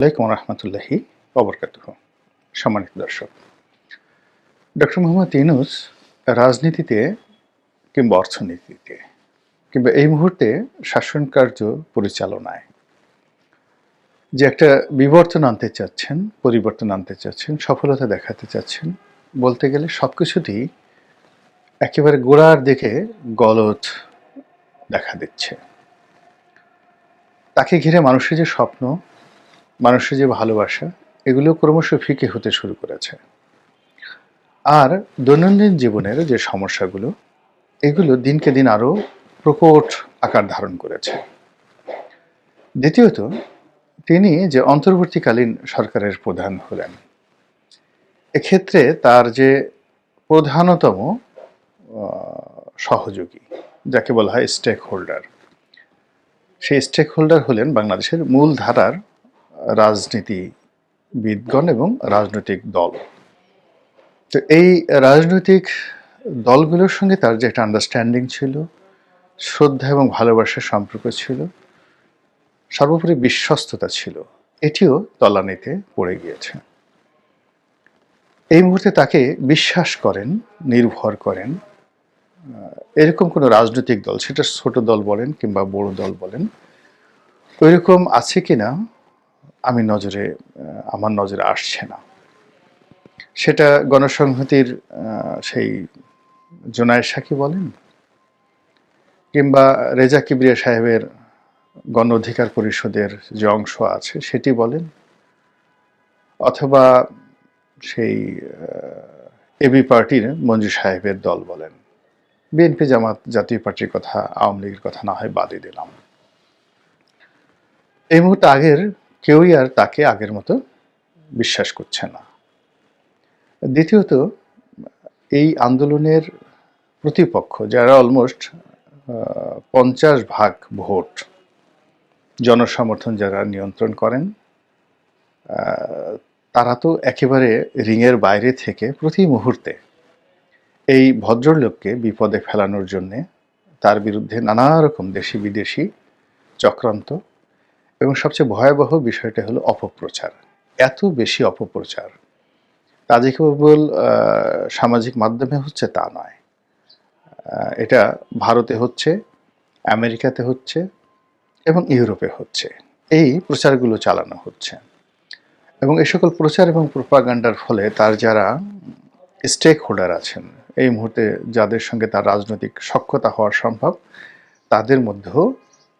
আলাইকুম রহমতুল্লাহি ওবরকাতুহ। সম্মানিত দর্শক, ডক্টর মোহাম্মদ ইউনূস রাজনীতিতে কিংবা অর্থনীতিতে কিংবা এই মুহূর্তে শাসন কার্য পরিচালনায় যে একটা বিবর্তন আনতে চাচ্ছেন, পরিবর্তন আনতে চাচ্ছেন, সফলতা দেখাতে চাচ্ছেন, বলতে গেলে সব কিছুতেই একেবারে গোড়ার দিকে গলদ দেখা দিচ্ছে। তাকে ঘিরে মানুষের যে স্বপ্ন, মানুষের যে ভালোবাসা, এগুলো ক্রমশ ফিকে হতে শুরু করেছে। আর দৈনন্দিন জীবনের যে সমস্যাগুলো, এগুলো দিনকে দিন আরও প্রকট আকার ধারণ করেছে। দ্বিতীয়ত, তিনি যে অন্তর্বর্তীকালীন সরকারের প্রধান হলেন, এক্ষেত্রে তার যে প্রধানতম সহযোগী, যাকে বলা হয় স্টেক হোল্ডার, সেই স্টেক হোল্ডার হলেন বাংলাদেশের মূল ধারার রাজনীতিবিদগণ এবং রাজনৈতিক দল। তো এই রাজনৈতিক দলগুলোর সঙ্গে তার যে একটা আন্ডারস্ট্যান্ডিং ছিল, শ্রদ্ধা এবং ভালোবাসার সম্পর্ক ছিল, সর্বোপরি বিশ্বস্ততা ছিল, এটিও তলানিতে পড়ে গিয়েছে। এই মুহূর্তে তাকে বিশ্বাস করেন, নির্ভর করেন এরকম কোনো রাজনৈতিক দল, সেটা ছোট দল বলেন কিংবা বড় দল বলেন, ওইরকম আছে কিনা আমার নজরে আসছে না। সেটা গণসংহতির সেই জোনায়েদ সাকি বলেন, কিংবা রেজা কিবরিয়া সাহেবের গণ অধিকার পরিষদের যে অংশ আছে সেটি বলেন, অথবা সেই এবি পার্টির মঞ্জু সাহেবের দল বলেন, বিএনপি জামাত জাতীয় পার্টির কথা, আওয়ামী লীগের কথা না হয় বাদই দিলাম। এই মুহূর্তে আগের কেউই আর তাকে আগের মতো বিশ্বাস করছে না। দ্বিতীয়ত, এই আন্দোলনের প্রতিপক্ষ যারা অলমোস্ট 50% ভোট জনসমর্থন যারা নিয়ন্ত্রণ করেন, তারা তো একেবারে রিংয়ের বাইরে থেকে প্রতি মুহূর্তে এই ভদ্রলোককে বিপদে ফেলানোর জন্যে তার বিরুদ্ধে নানা রকম দেশি বিদেশি চক্রান্ত, এবং সবচেয়ে ভয়াবহ বিষয়টা হলো অপপ্রচার। এত বেশি অপপ্রচার তা যে কেবল সামাজিক মাধ্যমে হচ্ছে তা নয়, এটা ভারতে হচ্ছে, আমেরিকাতে হচ্ছে এবং ইউরোপে হচ্ছে। এই প্রচারগুলো চালানো হচ্ছে, এবং এই সকল প্রচার এবং প্রোপাগান্ডার ফলে তার যারা স্টেক হোল্ডার আছেন, এই মুহূর্তে যাদের সঙ্গে তার রাজনৈতিক সখ্যতা হওয়া সম্ভব, তাদের মধ্যেও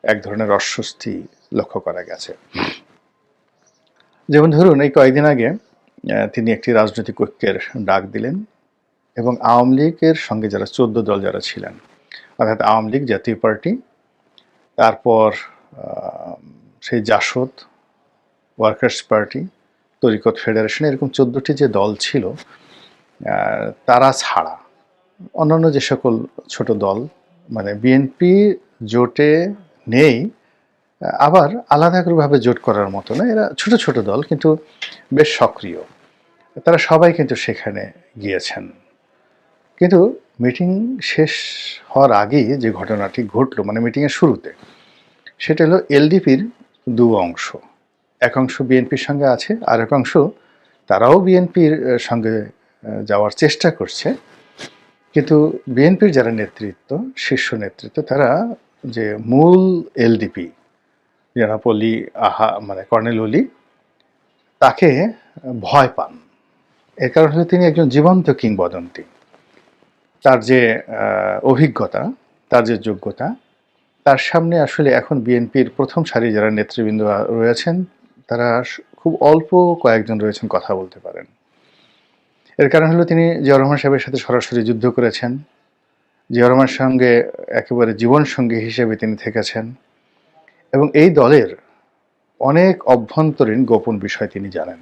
এক ধরনের অস্বস্তি লক্ষ্য করা গেছে। যেমন ধরুন, এই কয়েকদিন আগে তিনি একটি রাজনৈতিক ঐক্যের ডাক দিলেন, এবং আওয়ামী লীগের সঙ্গে যারা 14 দল যারা ছিলেন, অর্থাৎ আওয়ামী লীগ, জাতীয় পার্টি, তারপর সেই জাসদ, ওয়ার্কার্স পার্টি, তরিকত ফেডারেশন, এরকম 14টি যে দল ছিল, তারা ছাড়া অন্যান্য যে সকল ছোট দল, মানে বিএনপি জোটে নেই, আবার আলাদাভাবে জোট করার মতো না, এরা ছোট ছোট দল কিন্তু বেশ সক্রিয়, তারা সবাই কিন্তু সেখানে গিয়েছেন। কিন্তু মিটিং শেষ হওয়ার আগেই যে ঘটনাটি ঘটলো, মানে মিটিংয়ের শুরুতে, সেটা হলো এলডিপির দু অংশ, এক অংশ বিএনপির সঙ্গে আছে, আর এক অংশ তারাও বিএনপির সঙ্গে যাওয়ার চেষ্টা করছে, কিন্তু বিএনপির যারা নেতৃত্ব, শীর্ষ নেতৃত্ব, তারা যে মূল এলডিপি জনাব অলি মানে কর্নেল অলি, তাকে ভয় পান। এর কারণ হলো তিনি একজন জীবন্ত কিংবদন্তি। তার যে অভিজ্ঞতা, তার যে যোগ্যতা, তার সামনে আসলে এখন বিএনপির প্রথম সারি যারা নেতৃবৃন্দ রয়েছেন, তারা খুব অল্প কয়েকজন রয়েছেন কথা বলতে পারেন। এর কারণ হলো তিনি জিয়াউর রহমান সাহেবের সাথে সরাসরি যুদ্ধ করেছেন, জিয়াউর রহমানের সঙ্গে একেবারে জীবনসঙ্গী হিসেবে তিনি থেকেছেন, এবং এই দলের অনেক অভ্যন্তরীণ গোপন বিষয় তিনি জানেন।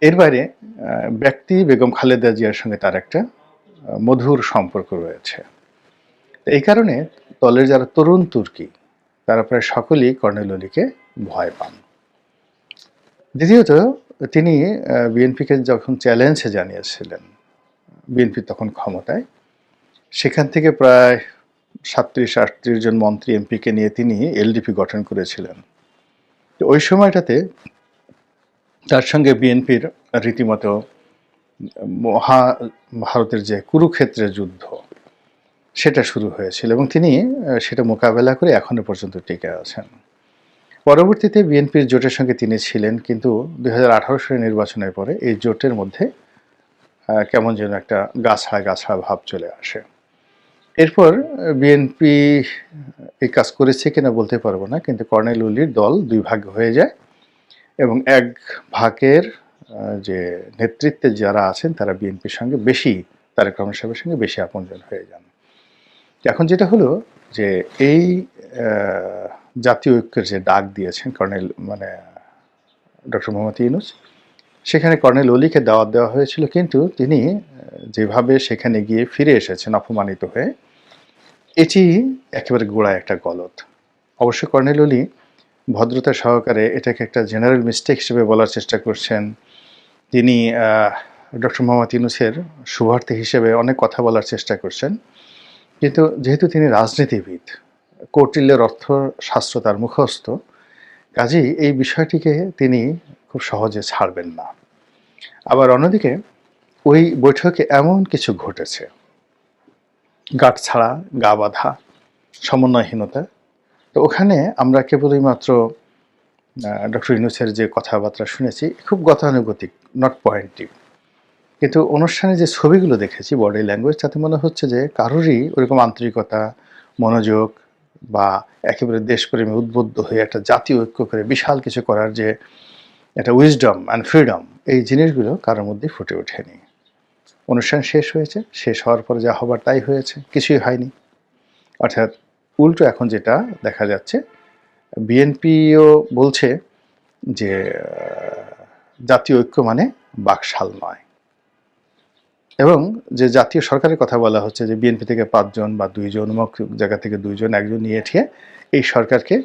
এর বাইরে ব্যক্তি বেগম খালেদা জিয়ার সঙ্গে তার একটা মধুর সম্পর্ক রয়েছে। এই কারণে দলের যারা তরুণ তুর্কি, তারা প্রায় সকলেই কর্নেল অলিকে ভয় পান। দ্বিতীয়ত, তিনি বিএনপিকে যখন চ্যালেঞ্জ জানিয়েছিলেন, বিএনপি তখন ক্ষমতায়, সেখান থেকে প্রায় 37-38 জন মন্ত্রী এমপিকে নিয়ে তিনি এলডিপি গঠন করেছিলেন। তো ওই সময়টাতে তার সঙ্গে বিএনপির রীতিমতো মহাভারতের যে কুরুক্ষেত্রের যুদ্ধ সেটা শুরু হয়েছিল এবং তিনি সেটা মোকাবেলা করে এখনো পর্যন্ত টিকে আছেন। পরবর্তীতে বিএনপির জোটের সঙ্গে তিনি ছিলেন, কিন্তু 2018 সালের নির্বাচনের পরে এই জোটের মধ্যে কেমন যেন একটা গাছড়া ভাব চলে আসে। এরপর বিএনপি এই কাজ করেছে কিনা বলতে পারবো না, কিন্তু কর্নেল ওলির দল দুই ভাগ হয়ে যায় এবং এক ভাগের যে নেতৃত্বে যারা আছেন তারা বিএনপির সঙ্গে বেশি, তারেক রহমান সাহেবের সঙ্গে বেশি আপনজন হয়ে যান। এখন যেটা হলো যে এই জাতীয় ঐক্যের যে ডাক দিয়েছেন কর্নেল ডক্টর মোহাম্মদ ইউনূস, সেখানে কর্নেল ওলিকে দাওয়াত দেওয়া হয়েছিল, কিন্তু তিনি যেভাবে সেখানে গিয়ে ফিরে এসেছেন অপমানিত হয়ে, এটি একেবারে গোড়ায় একটা গলদ। অবশ্য কর্নেল ওলি ভদ্রতা সহকারে এটাকে একটা জেনারেল মিস্টেক হিসেবে বলার চেষ্টা করছেন। তিনি ডক্টর মোহাম্মদ ইউনূসের শুভার্থী হিসেবে অনেক কথা বলার চেষ্টা করছেন, কিন্তু যেহেতু তিনি রাজনীতিবিদ, কৌটিল্যের অর্থশাস্ত্র তার মুখস্থ, কাজেই এই বিষয়টিকে তিনি খুব সহজে ছাড়বেন না। আবার অন্যদিকে ওই বৈঠকে এমন কিছু ঘটেছে, গাঁট ছাড়া, গা বাঁধা, সমন্বয়হীনতা। তো ওখানে আমরা কেবলই মাত্র ডক্টর ইউনূসের যে কথাবার্তা শুনেছি খুব গতানুগতিক, নট পয়েন্টিভ, কিন্তু অনুষ্ঠানে যে ছবিগুলো দেখেছি, বডি ল্যাঙ্গুয়েজ, তাতে মনে হচ্ছে যে কারোরই ওরকম আন্তরিকতা, মনোযোগ বা একেবারে দেশপ্রেমে উদ্বুদ্ধ হয়ে একটা জাতীয় ঐক্য করে বিশাল কিছু করার যে একটা উইজডম অ্যান্ড ফ্রিডম, এই জিনিসগুলো কারোর মধ্যে ফুটে ওঠেনি। অনুষ্ঠান শেষ হয়েছে, শেষ হওয়ার পরে যা হবার তাই হয়েছে, কিছুই হয়নি। অর্থাৎ উল্টো এখন যেটা দেখা যাচ্ছে, বিএনপিও বলছে যে জাতীয় ঐক্য মানে বাকশাল নয়, এবং যে জাতীয় সরকারের কথা বলা হচ্ছে যে বিএনপি থেকে 5 জন বা 2 জন, অমুক জায়গা থেকে 2 জন, একজন নিয়ে ঠিয়ে এই সরকারকে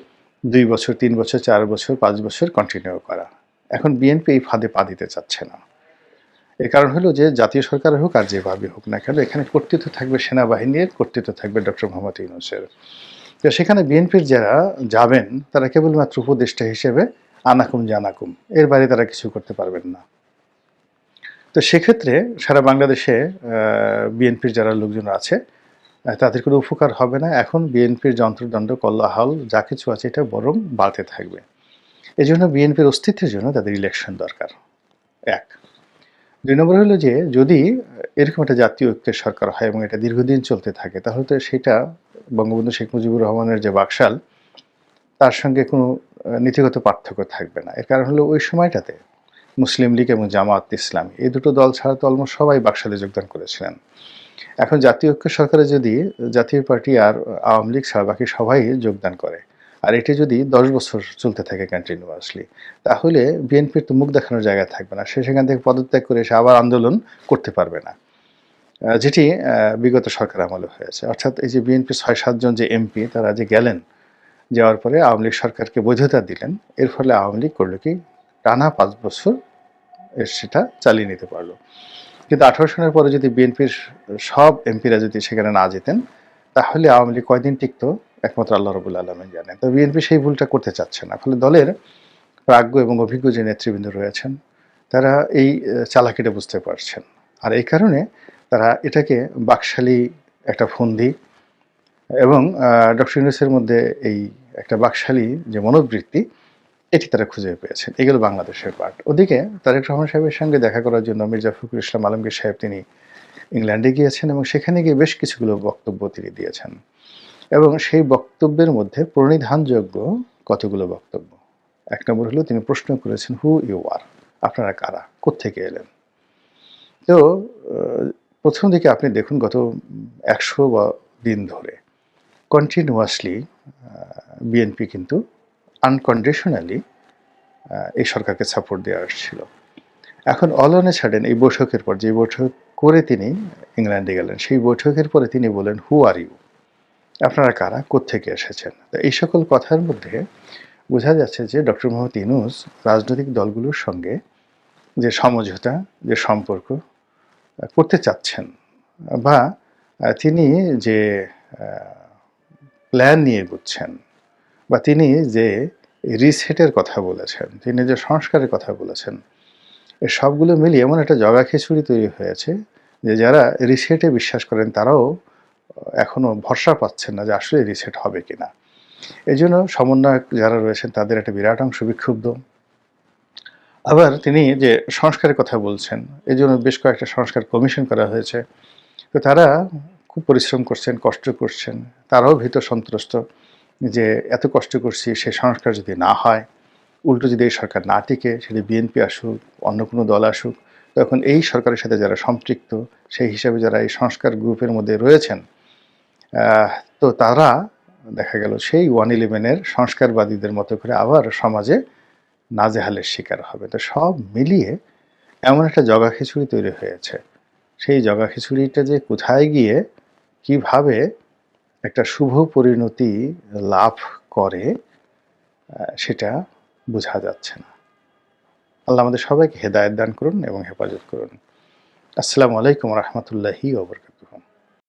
2 বছর, 3 বছর, 4 বছর, 5 বছর কন্টিনিউ করা। এখন বিএনপি এই ফাঁদে পা দিতে চাচ্ছে না। এর কারণ হলো যে জাতীয় সরকার হোক আর যেভাবে হোক না কেন, এখানে কর্তৃত্ব থাকবে সেনাবাহিনীর, কর্তৃত্ব থাকবে ডক্টর মোহাম্মদ ইউনূসের। তো সেখানে বিএনপির যারা যাবেন তারা কেবলমাত্র উপদেষ্টা হিসেবে আনাকুম জানাকুম, এর বাইরে তারা কিছু করতে পারবেন না। তো সেক্ষেত্রে সারা বাংলাদেশে বিএনপির যারা লোকজন আছে তাদের কোনো উপকার হবে না। এখন বিএনপির যন্ত্রদণ্ড, কোলাহল যা কিছু আছে এটা বরং বাড়তে থাকবে। এজন্য বিএনপির অস্তিত্বের জন্য তাদের ইলেকশন দরকার, এক। 2 নম্বর হলো যে যদি এরকম একটা জাতীয় ঐক্যের সরকার হয় এবং এটা দীর্ঘদিন চলতে থাকে, তাহলে তো সেটা বঙ্গবন্ধু শেখ মুজিবুর রহমানের যে বাকশাল, তার সঙ্গে কোনো নীতিগত পার্থক্য থাকবে না। এর কারণ হলো ওই সময়টাতে মুসলিম লীগ এবং জামাত ইসলামী এই দুটো দল ছাড়া তো অলমোস্ট সবাই বাকশালে যোগদান করেছিলেন। এখন জাতীয় ঐক্য সরকারে যদি জাতীয় পার্টি আর আওয়ামী লীগ ছাড়া বাকি সবাই যোগদান করে, আর এটি যদি 10 বছর চলতে থাকে কন্টিনিউয়াসলি, তাহলে বিএনপির তো মুখ দেখানোর জায়গা থাকবে না। সে সেখান থেকে পদত্যাগ করে এসে আবার আন্দোলন করতে পারবে না, যেটি বিগত সরকার আমলে হয়েছে। অর্থাৎ এই যে বিএনপির 6-7 জন যে এমপি তারা যে গেলেন, যাওয়ার পরে আওয়ামী লীগ সরকারকে বৈধতা দিলেন, এর ফলে আওয়ামী লীগ করলো কি টানা 5 বছর সেটা চালিয়ে নিতে পারলো। কিন্তু 18 সনের পরে যদি বিএনপির সব এমপিরা যদি সেখানে না যেতেন, তাহলে আওয়ামী লীগ কয়দিন টিকতো একমাত্র আল্লাহ রাব্বুল আলামিন জানেন। তো বিএনপি সেই ভুলটা করতে চাচ্ছে না। ফলে দলের প্রাজ্ঞ এবং অভিজ্ঞ যে নেতৃবৃন্দ রয়েছেন তারা এই চালাকিটা বুঝতে পারছেন, আর এই কারণে তারা এটাকে বাকশালী একটা ফন্দি এবং ডক্টর ইউনূসের মধ্যে এই একটা বাকশালী যে মনোবৃত্তি, এটি তারা খুঁজে পেয়েছেন। এগুলো বাংলাদেশের পার্ট। ওদিকে তারেক রহমান সাহেবের সঙ্গে দেখা করার জন্য মির্জা ফখরুল ইসলাম আলমগীর সাহেব তিনি ইংল্যান্ডে গিয়েছেন এবং সেখানে গিয়ে বেশ কিছুগুলো বক্তব্য তিনি দিয়েছেন, এবং সেই বক্তব্যের মধ্যে প্রণিধানযোগ্য কতগুলো বক্তব্য। 1 নম্বর হলো তিনি প্রশ্ন করেছেন, হু ইউ আর, আপনারা কারা, কোত্থেকে এলেন। তো প্রথম দিকে আপনি দেখুন গত 100 দিন ধরে কন্টিনিউয়াসলি বিএনপি কিন্তু আনকন্ডিশনালি এই সরকারকে সাপোর্ট দিয়ে আসছিল। এখন অল অন এ সাডেন এই বৈঠকের পর, যে বৈঠক করে তিনি ইংল্যান্ডে গেলেন, সেই বৈঠকের পরে তিনি বলেন, হু আর ইউ, আপনারা কারা, কোত্থেকে এসেছেন। তো এই সকল কথার মধ্যে বোঝা যাচ্ছে যে ডক্টর মোহাম্মদ ইউনূস রাজনৈতিক দলগুলোর সঙ্গে যে সমঝোতা, যে সম্পর্ক করতে চাচ্ছেন, বা তিনি যে প্ল্যান নিয়ে এগোচ্ছেন, বা তিনি যে রিসেটের কথা বলেছেন, তিনি যে সংস্কারের কথা বলেছেন, এই সবগুলো মিলিয়ে এমন একটা জগাখিচুড়ি তৈরি হয়েছে যে যারা রিসেটে বিশ্বাস করেন তারাও এখনো ভরসা পাচ্ছেন না যে আসলে রিসেট হবে কিনা। এজন্য সমন্বয়ক যারা রয়েছেন তাদের একটা বিরাট অংশ বিক্ষুব্ধ। আবার তিনি যে সংস্কারের কথা বলছেন, এজন্য বেশ কয়েকটা সংস্কার কমিশন করা হয়েছে। তো তারা খুব পরিশ্রম করছেন, কষ্ট করছেন। তারাও ভীত সন্ত্রস্ত যে এত কষ্ট করছি, সে সংস্কার যদি না হয়, উল্টো যদি এই সরকার না টিকে, সেটি বিএনপি আসুক, অন্য কোনো দল আসুক, তখন এই সরকারের সাথে যারা সম্পৃক্ত, সেই হিসাবে যারা এই সংস্কার গ্রুপের মধ্যে রয়েছেন, আহ, তো তারা দেখা গেল সেই 111-এর সংস্কারবাদীদের মতো করে আবার সমাজে নাজেহালের শিকার হবে। তো সব মিলিয়ে এমন একটা জগাখিচুড়ি তৈরি হয়েছে। সেই জগাখিচুড়িটা যে কোথায় গিয়ে কিভাবে একটা শুভ পরিণতি লাভ করে, সেটা বোঝা যাচ্ছে না। আল্লাহ আমাদের সবাইকে হেদায়েত দান করুন এবং হেফাজত করুন। আসসালামু আলাইকুম রহমতুল্লাহি ওয়া বারাকাতুহু।